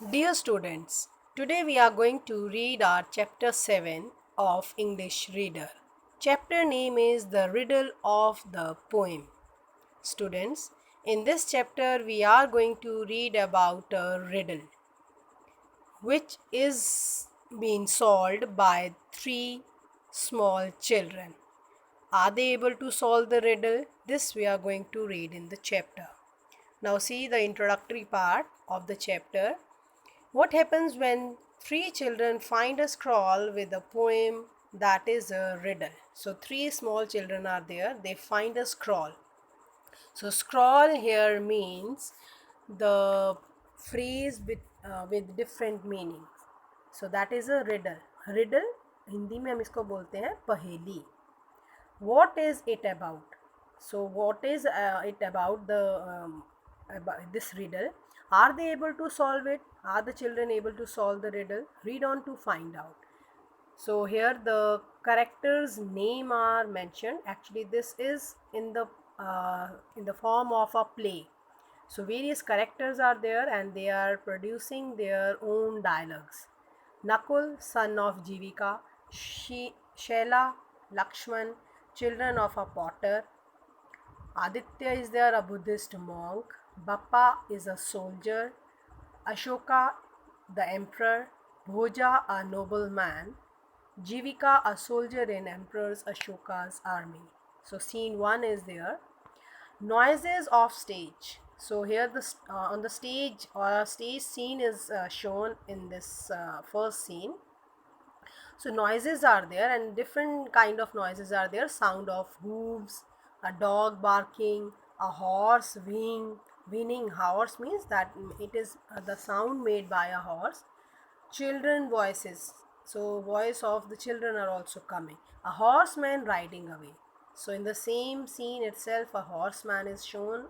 Dear students, today we are going to read our chapter 7 of English Reader. Chapter name is The Riddle of the Poem. Students, in this chapter we are going to read about a riddle which is being solved by three small children. Are they able to solve the riddle? This we are going to read in the chapter. Now see the introductory part of the chapter. What happens when three children find a scroll with a poem that is a riddle? So, three small children are there, they find a scroll. So, scroll here means the phrase with different meanings. So, that is a riddle. Riddle Hindi में हम इसको बोलते हैं पहेली. What is it about? So what is it about about this riddle? Are they able to solve it? Are the children able to solve the riddle? Read on to find out. So here the characters name are mentioned. Actually this is in the form of a play. So various characters are there and they are producing their own dialogues. Nakul, son of Jivika, Shela, Lakshman, children of a potter. Aditya is there, a Buddhist monk. Bappa is a soldier. Ashoka, the emperor. Bhoja, a nobleman. Jivika, a soldier in Emperor Ashoka's army. So scene 1 is there. Noises of stage. So here on the stage or stage scene is shown in this first scene. So noises are there and different kind of noises are there. Sound of hooves, a dog barking, a horse whinnying. Horse means that it is the sound made by a horse. Children voices. So voice of the children are also coming. A horseman riding away. So in the same scene itself, a horseman is shown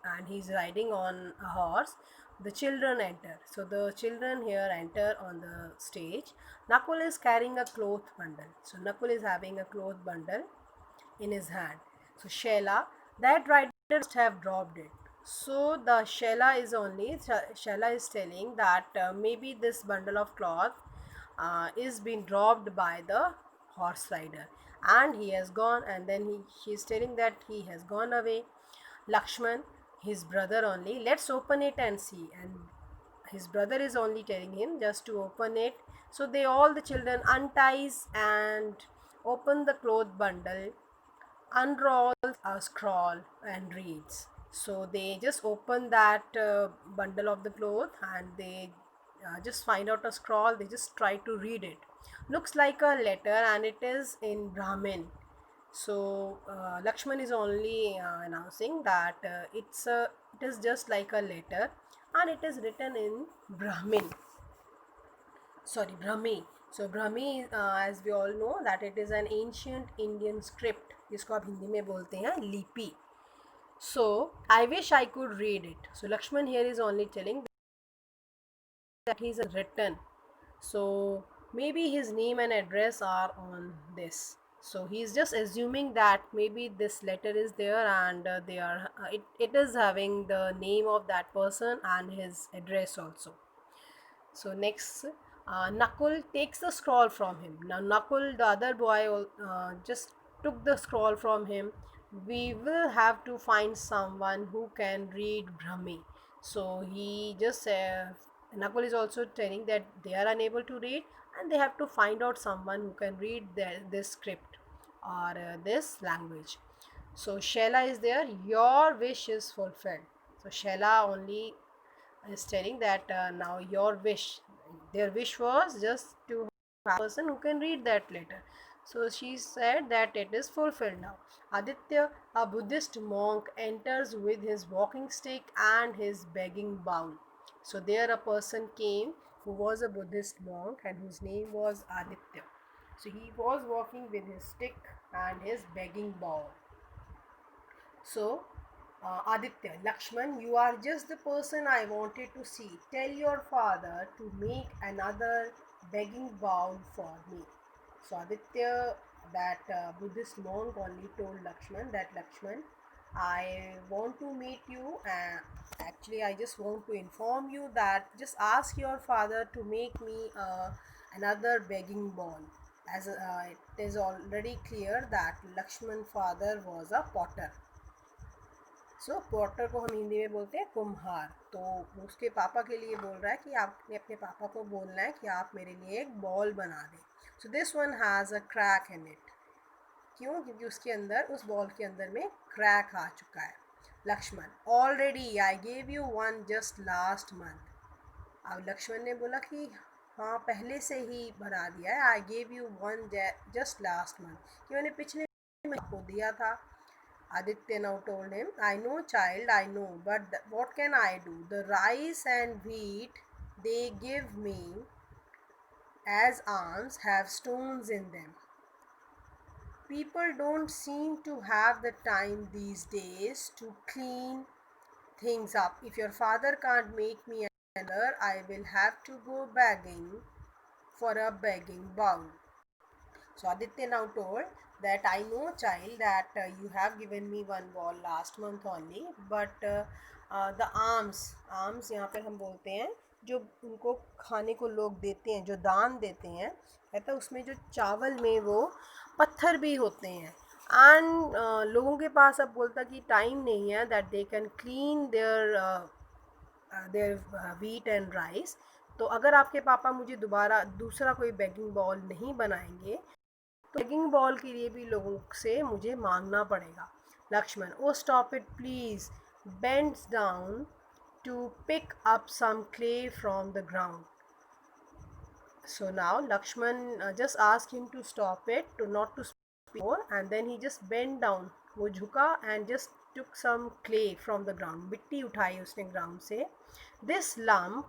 and he's riding on a horse. The children enter. So the children here enter on the stage. Nakul is carrying a cloth bundle. So Nakul is having a cloth bundle in his hand. So Shela, that rider must have dropped it. So the Shela is telling that maybe this bundle of cloth is being dropped by the horse rider and he has gone, and then he is telling that he has gone away. Lakshman, his brother only, let's open it and see, and his brother is only telling him just to open it. So they all the children unties and open the cloth bundle, unrolls a scroll and reads. So they just open that bundle of the cloth and they just find out a scroll. They just try to read it. Looks like a letter and it is in Brahmin. So Lakshman is only announcing that it is just like a letter and it is written in Brahmin. Sorry, Brahmi. So Brahmi, as we all know, that it is an ancient Indian script जिसको आप हिंदी में बोलते हैं लिपि. So I wish I could read it. So Lakshman here is only telling that he is written. So maybe his name and address are on this. So he is just assuming that maybe this letter is there and it is having the name of that person and his address also. So next, Nakul takes the scroll from him. Now Nakul, the other boy, just took the scroll from him. We will have to find someone who can read Brahmi. So he just Nakul is also telling that they are unable to read and they have to find out someone who can read this script or this language. So Shela is there. Your wish is fulfilled. So Shela only is telling that now your wish, their wish was just to have a person who can read that letter. So she said that it is fulfilled now. Aditya, a Buddhist monk, enters with his walking stick and his begging bowl. So there a person came who was a Buddhist monk and whose name was Aditya. So he was walking with his stick and his begging bowl. So, Aditya, Lakshman, you are just the person I wanted to see. Tell your father to make another begging bowl for me. So, Aditya, that Buddhist monk, only told Lakshman that Lakshman, I want to meet you. Actually, I just want to inform you that just ask your father to make me another begging bowl. As it is already clear that Lakshman father was a potter. So Potter को हम हिंदी में बोलते हैं कुम्हार. तो उसके पापा के लिए बोल रहा है कि आपने अपने पापा को बोलना है कि आप मेरे लिए एक बॉल बना दें. So this one has a crack in it. क्यों? क्योंकि उसके अंदर, उस बॉल के अंदर में क्रैक आ चुका है. Lakshman, already I gave you one just last month. अब लक्ष्मण ने बोला कि हाँ, पहले से ही बना दिया है. आई gave you one just last month, कि मैंने पिछले महीने को दिया था. Aditya now told him, I know, child, I know, but what can I do? The rice and wheat they give me as alms have stones in them. People don't seem to have the time these days to clean things up. If your father can't make me another, I will have to go begging for a begging bowl. So Aditya now told that I know, child, that you have given me one ball last month only, but the alms यहाँ पर हम बोलते हैं जो उनको खाने को लोग देते हैं, जो दान देते हैं, कहता है उसमें जो चावल में वो पत्थर भी होते हैं. एंड लोगों के पास अब बोलता कि टाइम नहीं है that they can clean there wheat and rice. तो अगर आपके पापा मुझे दोबारा दूसरा कोई बेगिंग बॉल नहीं बनाएंगे तो बेगिंग बॉल के लिए भी लोगों से मुझे मांगना पड़ेगा. Lakshman, oh stop it please, bends down to pick up some clay from the ground. So now Lakshman just asked him to stop it, to not to speak more, and then he just bent down. वो झुका and just took some clay from the ground. मिट्टी उठाई उसने ground से. This lump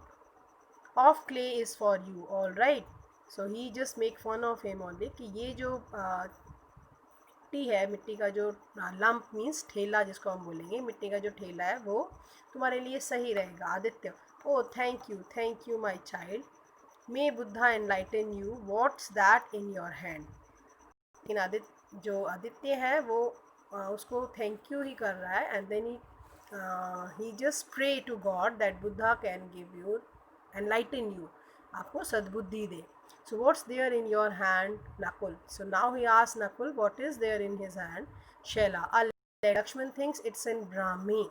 of clay is for you, all right. So he just make fun of him only कि ये जो मिट्टी है, मिट्टी का जो लंप मीन्स ठेला जिसको हम बोलेंगे, मिट्टी का जो ठेला है वो तुम्हारे लिए सही रहेगा. Aditya, oh thank you my child, may Buddha enlighten you, what's that in your hand. लेकिन जो आदित्य है वो उसको थैंक यू ही कर रहा है. And then he just pray to God that Buddha can give you, enlighten you, आपको सद्बुद्धि दे. So what's there in your hand, Nakul? So now he asks Nakul what is there in his hand. Shaila, a letter. Lakshman thinks it's in Brahmi.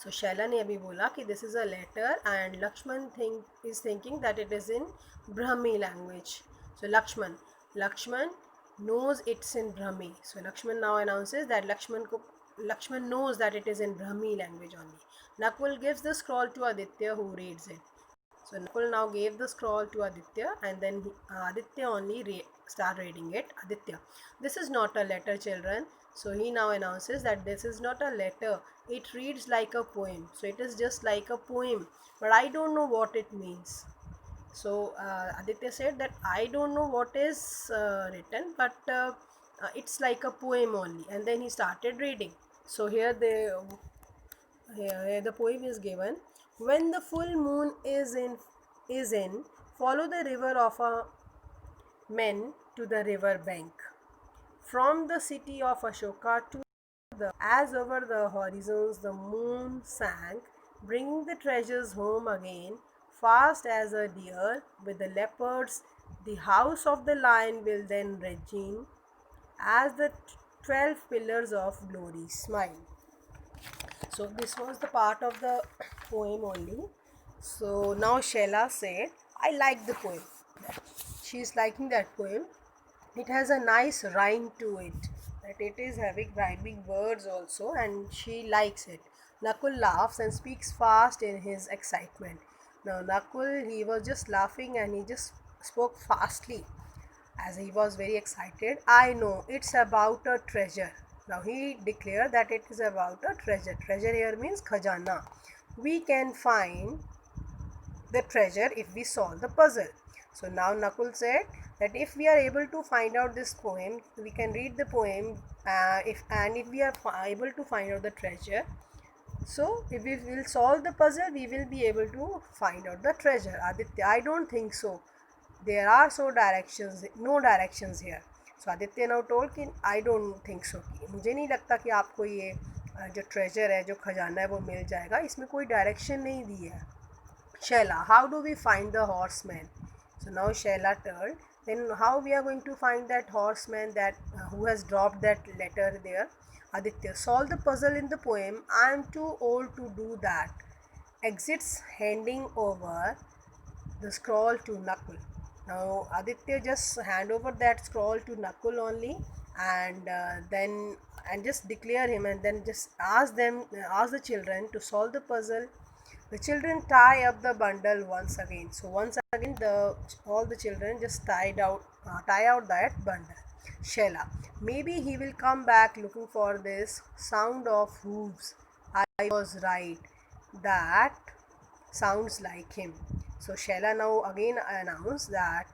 So Shaila ने अभी बोला कि this is a letter and Lakshman is thinking that it is in Brahmi language. So Lakshman knows it's in Brahmi. So Lakshman now announces that Lakshman knows that it is in Brahmi language only. Nakul gives the scroll to Aditya who reads it. So Nakul now gave the scroll to Aditya and then Aditya only start reading it. Aditya, this is not a letter, children. So he now announces that this is not a letter. It reads like a poem. So it is just like a poem. But I don't know what it means. So Aditya said that I don't know what is written, but it's like a poem only. And then he started reading. So here the poem is given. When the full moon is in, follow the river of a men to the river bank. From the city of Ashoka to as over the horizons the moon sank, bringing the treasures home again, fast as a deer with the leopards. The house of the lion will then regime as the 12 pillars of glory smile. So this was the part of the poem only. So now Shaila said, I like the poem. She is liking that poem. It has a nice rhyme to it. That it is having rhyming words also, and she likes it. Nakul laughs and speaks fast in his excitement. Now Nakul, he was just laughing and he just spoke fastly as he was very excited. I know, it's about a treasure. Now he declared that it is about a treasure. Treasure here means khajana. We can find the treasure if we solve the puzzle. So now Nakul said that if we are able to find out this poem, we can read the poem. If we are able to find out the treasure, so if we will solve the puzzle, we will be able to find out the treasure. Aditya, I don't think so. There are no directions here. So Aditya now told कि I don't think so, मुझे नहीं लगता कि आपको ये जो treasure है, जो खजाना है वो मिल जाएगा, इसमें कोई डायरेक्शन नहीं दी है. Shella, how do we find the horseman? So now Shella told, then how we are going to find that horseman that who has dropped that letter there? Aditya, solve the puzzle in the poem. I am too old to do that. Exits handing over the scroll to Nakul. Now Aditya just hand over that scroll to Nakul only, and then and just declare him, and then just ask the children to solve the puzzle. The children tie up the bundle once again. So once again, all the children just tie out that bundle. Shella, maybe he will come back looking for this sound of hooves. I was right. That sounds like him. So Shella now again announced that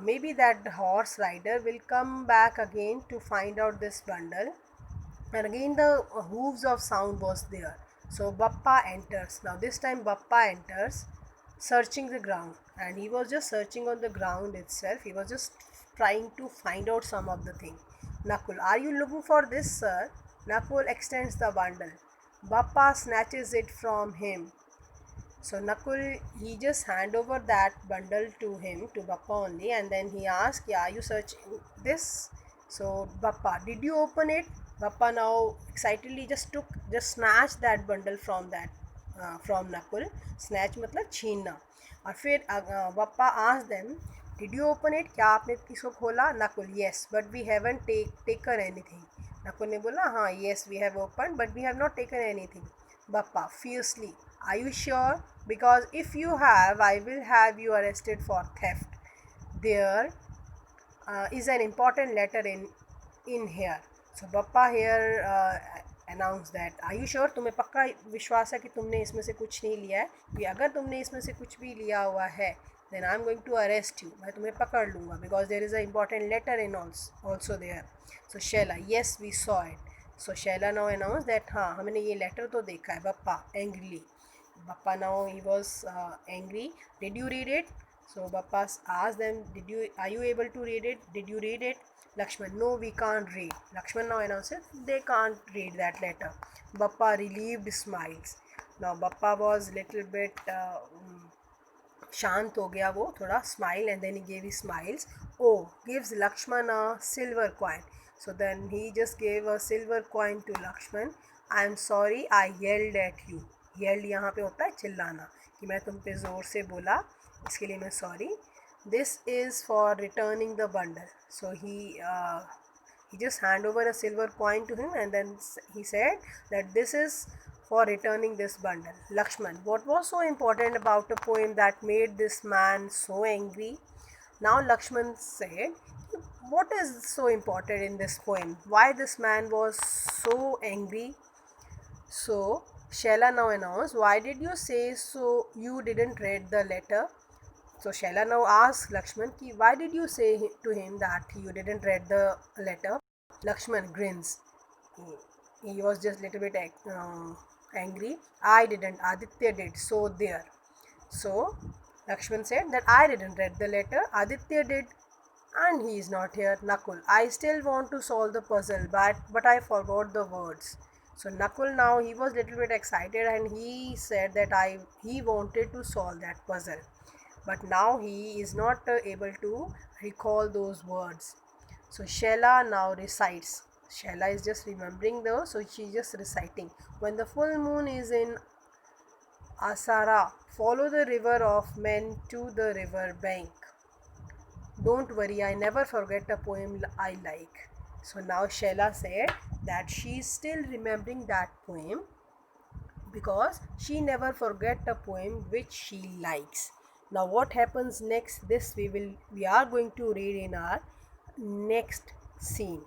maybe that horse rider will come back again to find out this bundle, and again the hooves of sound was there. So Bappa enters. Now this time Bappa enters, searching the ground, and he was just searching on the ground itself. He was just trying to find out some of the thing. Nakul, are you looking for this, sir? Nakul extends the bundle. Bappa snatches it from him. So Nakul, he just hand over that bundle to him, to Bappa only, and then he asked, yeah, are you searching this? So Bappa, did you open it? Bappa now excitedly just snatched that bundle from from Nakul. Snatch मतलब छीनना. और फिर Bappa asked them, did you open it? क्या आपने इसको खोला? Nakul, yes, but we haven't taken anything. Nakul ने बोला, हाँ, yes, we have opened, but we have not taken anything. Bappa fiercely, are you sure? Because if you have, I will have you arrested for theft. There is an important letter in here. So Bappa here announced that, are you sure? तुम्हें पक्का विश्वास है कि तुमने इसमें से कुछ नहीं लिया है? कि अगर तुमने इसमें से कुछ भी लिया हुआ है, then I am going to arrest you. मैं तुम्हें पकड़ लूँगा, because there is an important letter in also there. So Shella, yes, we saw it. So Shella now announced that हाँ, हमने ये letter तो देखा है. Bappa angrily. Bappa now he was angry. Did you read it? So Bappa asked them, are you able to read it? Did you read it? Lakshman, no, we can't read. Lakshman now announced they can't read that letter. Bappa relieved smiles. Now Bappa was little bit शांत हो गया वो थोड़ा, smile, and then he gave his smiles. Oh, gives Lakshman a silver coin. So then he just gave a silver coin to Lakshman. I am sorry I yelled at you. Yelled यहाँ पे होता है चिल्लाना, कि मैं तुम पे ज़ोर से बोला, इसके लिए मैं sorry. This is for returning the bundle. So he just hand over a silver coin to him, and then he said that this is for returning this bundle. Lakshman, what was so important about the poem that made this man so angry? Now Lakshman said, what is so important in this poem? Why this man was so angry? So Shella now announced, why did you say so you didn't read the letter? So Shella now asked Lakshman, why did you say to him that you didn't read the letter? Lakshman grins. He was just little bit angry. I didn't, Aditya did. So there. So Lakshman said that I didn't read the letter, Aditya did, and he is not here. Nakul, I still want to solve the puzzle, but I forgot the words. So Nakul now he was little bit excited, and he said that he wanted to solve that puzzle, but now he is not able to recall those words. So Shella now recites. Shella is just remembering those, so she's just reciting. When the full moon is in Asara, follow the river of men to the river bank. Don't worry, I never forget a poem I like. So now Shella said that she is still remembering that poem because she never forget a poem which she likes. Now what happens next, this we are going to read in our next scene.